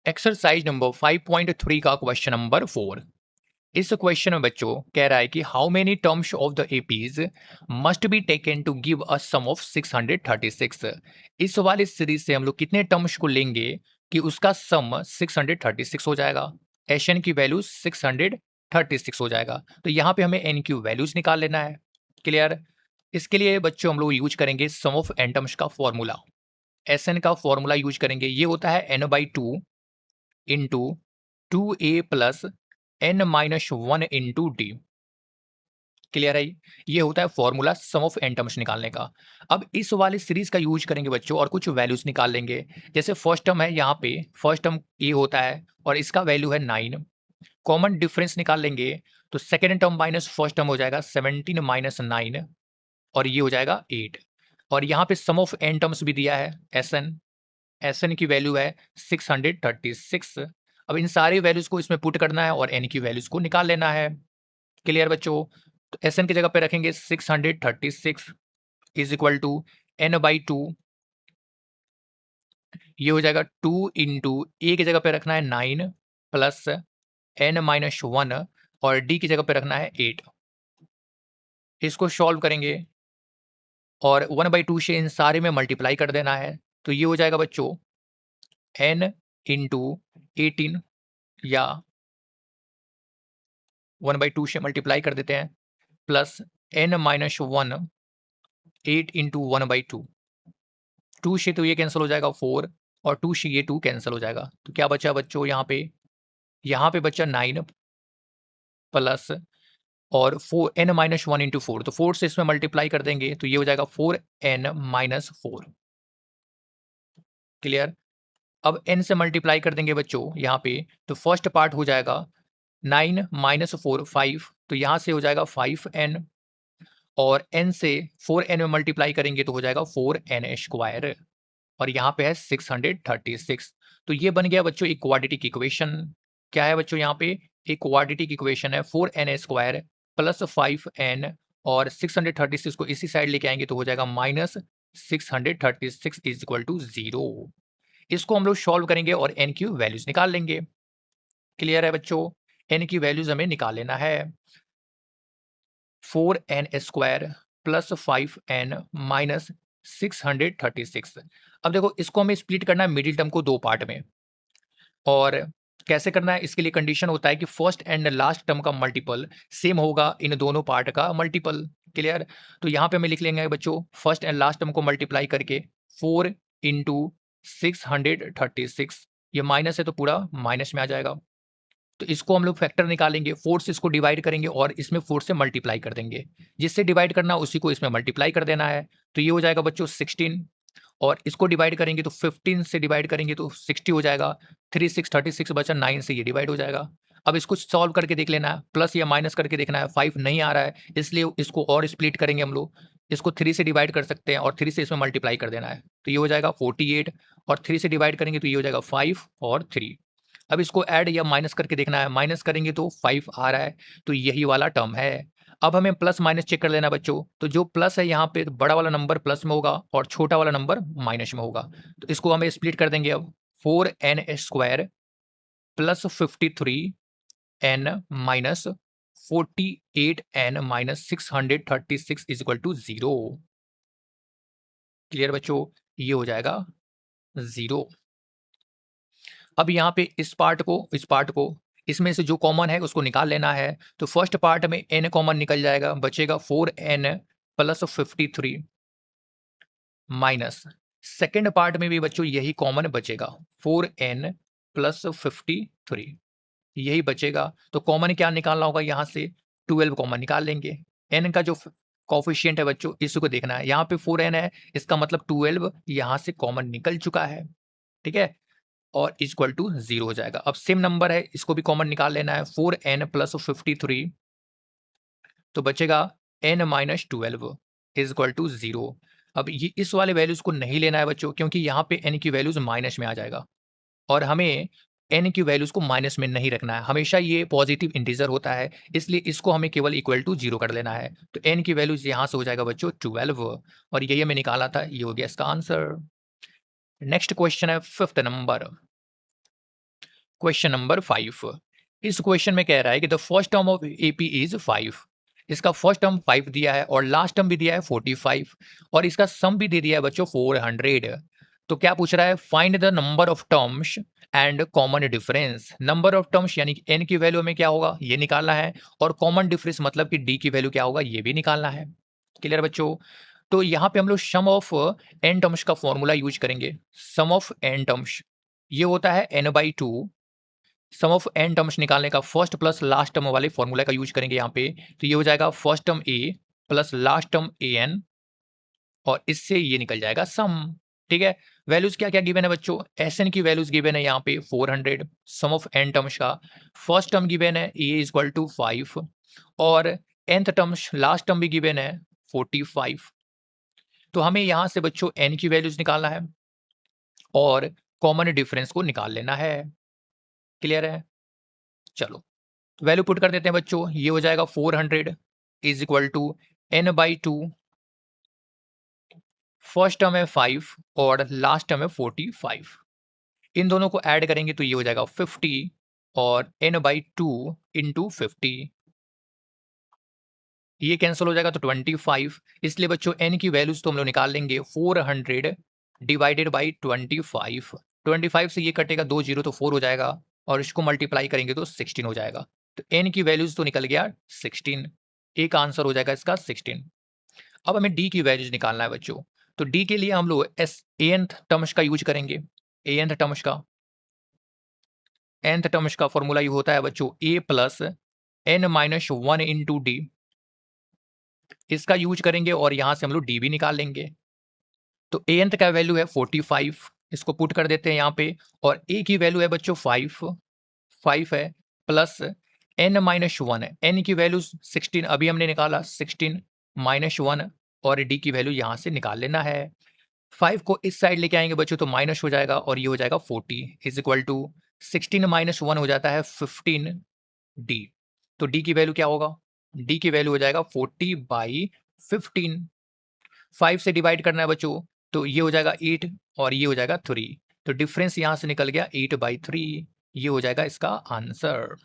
Exercise number 5.3 का question number 4। इस question में बच्चों कह रहा है कि how many terms of the APs must be taken to give a sum of 636। इस वाले सीरीज से हम लोग कितने टर्म्स को लेंगे कि उसका सम 636 हो जाएगा। एन की वैल्यू 636 हो जाएगा। तो यहाँ पे हमें एन की वैल्यूज निकाल लेना है। क्लियर। इसके लिए बच्चों हम लोग यूज करेंगे सम ऑफ एन टर्म्स का फॉर्मूला। एस एन का फॉर्मूला यूज करेंगे, ये होता है n/2 into 2a plus n-1 into D. Clear है। ये होता है formula sum of n terms निकालने का। अब इस वाले सीरीज का यूज करेंगे बच्चों और कुछ वैल्यूज निकाल लेंगे। जैसे फर्स्ट टर्म है, यहाँ पे फर्स्ट टर्म ए होता है और इसका वैल्यू है 9। कॉमन डिफरेंस निकाल लेंगे तो second term minus first term हो जाएगा 17 माइनस 9 और ये हो जाएगा 8। और यहाँ पे सम ऑफ एन टर्म्स भी दिया है एस एन की वैल्यू है 636। अब इन सारी वैल्यूज को इसमें पुट करना है और एन की वैल्यूज को निकाल लेना है। क्लियर बच्चों। तो एस एन की जगह पे रखेंगे 636 इज इक्वल टू n/2। ये हो जाएगा 2 इंटू ए की जगह पे रखना है 9 प्लस n-1 और डी की जगह पे रखना है 8। इसको सॉल्व करेंगे और 1/2 से इन सारे में मल्टीप्लाई कर देना है। तो ये हो जाएगा बच्चों n इंटू 18 या 1/2 से मल्टीप्लाई कर देते हैं प्लस n-1 8 इंटू 1/2। 2 से तो ये कैंसिल हो जाएगा 4 और 2 से ये 2 कैंसिल हो जाएगा। तो क्या बचा बच्चों यहाँ पे बचा 9 प्लस और 4 n-1 इंटू 4। तो 4 से इसमें मल्टीप्लाई कर देंगे तो ये हो जाएगा 4n-4। क्लियर। अब n से मल्टीप्लाई कर देंगे बच्चों यहाँ पे, तो फर्स्ट पार्ट हो जाएगा 9 माइनस 4 5। तो यहाँ से हो जाएगा 5n और n से 4n में मल्टीप्लाई करेंगे तो हो जाएगा 4n² और यहाँ पे है 636। तो ये बन गया बच्चों एक क्वाड्रेटिक इक्वेशन। क्या है बच्चों यहाँ पे एक क्वाड्रेटिक इक्वेशन है 4n² प्लस 5n और 636 को इसी साइड लेके आएंगे तो हो जाएगा -636 इज इक्वल टू 0। इसको हम लोग सॉल्व करेंगे और n की वैल्यूज निकाल लेंगे। क्लियर है बच्चों। n की वैल्यूज हमें निकाल लेना है 4n² प्लस 5n माइनस 636। अब देखो इसको हमें स्प्लिट करना है मिडिल टर्म को दो पार्ट में। और कैसे करना है, इसके लिए कंडीशन होता है कि फर्स्ट एंड लास्ट टर्म का मल्टीपल सेम होगा इन दोनों पार्ट का मल्टीपल। क्लियर। तो यहाँ पे हमें लिख लेंगे बच्चों फर्स्ट एंड लास्ट टर्म को मल्टीप्लाई करके 4 इंटू 636। ये माइनस है तो पूरा माइनस में आ जाएगा। तो इसको हम लोग फैक्टर निकालेंगे, 4 से इसको डिवाइड करेंगे और इसमें 4 से मल्टीप्लाई कर देंगे। जिससे डिवाइड करना उसी को इसमें मल्टीप्लाई कर देना है। तो ये हो जाएगा बच्चों 16 और इसको डिवाइड करेंगे तो 15 से डिवाइड करेंगे तो 60 हो जाएगा। 3 6 36 बचा, 9 से ये डिवाइड हो जाएगा। अब इसको सॉल्व करके देख लेना है, प्लस या माइनस करके देखना है। 5 नहीं आ रहा है इसलिए इसको और स्प्लिट करेंगे हम लोग। इसको 3 से डिवाइड कर सकते हैं और 3 से इसमें मल्टीप्लाई कर देना है। तो ये हो जाएगा 48 और 3 से डिवाइड करेंगे तो ये हो जाएगा 5 और 3। अब इसको ऐड या माइनस करके देखना है, माइनस करेंगे तो 5 आ रहा है। तो यही वाला टर्म है। अब हमें प्लस माइनस चेक कर लेना बच्चों। तो जो प्लस है यहाँ पे बड़ा वाला नंबर प्लस में होगा और छोटा वाला नंबर माइनस में होगा। तो इसको हमें स्प्लिट कर देंगे अब 4n² plus 53n minus 48n minus 636 is equal to 0। Clear बच्चों। ये हो जाएगा 0। अब यहाँ पे इस पार्ट को इसमें से जो कॉमन है उसको निकाल लेना है। तो फर्स्ट पार्ट में n कॉमन निकल जाएगा, बचेगा 4n plus 53 minus second part में भी बच्चों यही कॉमन बचेगा 4n प्लस 53 यही बचेगा। तो कॉमन क्या निकालना होगा, यहाँ से 12 कॉमन निकाल लेंगे। n का जो कॉफिशिएंट है बच्चों इसको देखना है। यहाँ पे 4n है, इसका मतलब 12 यहाँ से कॉमन निकल चुका है। ठीक है, और इक्वल टू 0 हो जाएगा। अब सेम नंबर है, इसको भी कॉमन निकाल लेना है 4n प्लस 53। तो बचेगा n minus 12 is equal to 0। अब ये इस वाले वैल्यूज को नहीं लेना है बच्चों, क्योंकि यहाँ पे n की वैल्यूज माइनस में आ जाएगा और हमें n की वैल्यूज को माइनस में नहीं रखना है। हमेशा ये पॉजिटिव इंटीजर होता है, इसलिए इसको हमें केवल इक्वल टू 0 कर लेना है। तो n की वैल्यूज यहाँ से हो जाएगा बच्चों 12 और यही हमें निकाला था। ये हो गया इसका आंसर। नेक्स्ट क्वेश्चन है 5th नंबर। Question number 5। इस क्वेश्चन में कह रहा है कि the first term of AP is 5। इसका फर्स्ट टर्म 5 दिया है और लास्ट टर्म भी दिया है 45 और इसका सम भी दे दिया है बच्चों 400। तो क्या पूछ रहा है, find the number of terms and common difference. Number of terms यानी कि एन की वैल्यू में क्या होगा ये निकालना है, और कॉमन डिफरेंस मतलब कि डी की वैल्यू क्या होगा ये भी निकालना है। क्लियर बच्चों? तो यहाँ पे हम लोग सम ऑफ एन टर्म्स का फॉर्मूला यूज करेंगे। सम ऑफ एन टर्म्स ये होता है n/2। Some of n terms निकालने का फर्स्ट प्लस लास्ट टर्म वाले फॉर्मूला का यूज करेंगे यहाँ पे। तो ये हो जाएगा first term A plus last term A N, और इससे ये निकल जाएगा सम। ठीक है, वैल्यूज क्या क्या गिवन है बच्चों, एस एन की वैल्यूज गिवन है यहाँ पे 400। सम ऑफ एन टर्म्स का फर्स्ट टर्म गिवन है ए इक्वल टू 5, और nth टर्म्स लास्ट टर्म भी गिवन है 45। तो हमें यहाँ से बच्चों एन की वैल्यूज निकालना है और कॉमन डिफरेंस को निकाल लेना है। क्लियर है? चलो वैल्यू पुट कर देते हैं बच्चों। ये हो जाएगा 400 is equal to n/2। First term है 5 और लास्ट टर्म है 45। इन दोनों को ऐड करेंगे तो ये हो जाएगा 50 और n/2 इंटू 50, ये कैंसिल हो जाएगा तो 25। इसलिए बच्चों n की वैल्यूज तो हम लोग निकाल लेंगे 400 डिवाइडेड बाई 25। 25 से ये कटेगा 2 जीरो तो 4 हो जाएगा, और इसको मल्टीप्लाई करेंगे तो 16 हो जाएगा। तो n की वैल्यूज तो निकल गया 16। एक आंसर हो जाएगा इसका 16। अब हमें d की वैल्यूज निकालना है बच्चों। तो d के लिए हम लोग nth टर्म्स का यूज करेंगे। nth टर्म्स का nth टर्म्स का फॉर्मूला ये होता है बच्चों a plus n-1 into D. इसका यूज करेंगे और यहां से हम लोग डी भी निकाल लेंगे। तो एनथ का वैल्यू है 45, इसको पुट कर देते हैं यहाँ पे, और ए की वैल्यू है बच्चों 5 है, प्लस n-1 है। एन की वैल्यू 16 अभी हमने निकाला, 16 -1, और डी की वैल्यू यहाँ से निकाल लेना है। 5 को इस साइड लेके आएंगे बच्चों तो माइनस हो जाएगा, और ये हो जाएगा 40 इज इक्वल टू 16 -1 हो जाता है 15 डी। तो डी की वैल्यू क्या होगा, डी की वैल्यू हो जाएगा 40/15। 5 से डिवाइड करना है बच्चों तो ये हो जाएगा 8 और ये हो जाएगा 3। तो डिफरेंस यहां से निकल गया 8/3। ये हो जाएगा इसका आंसर।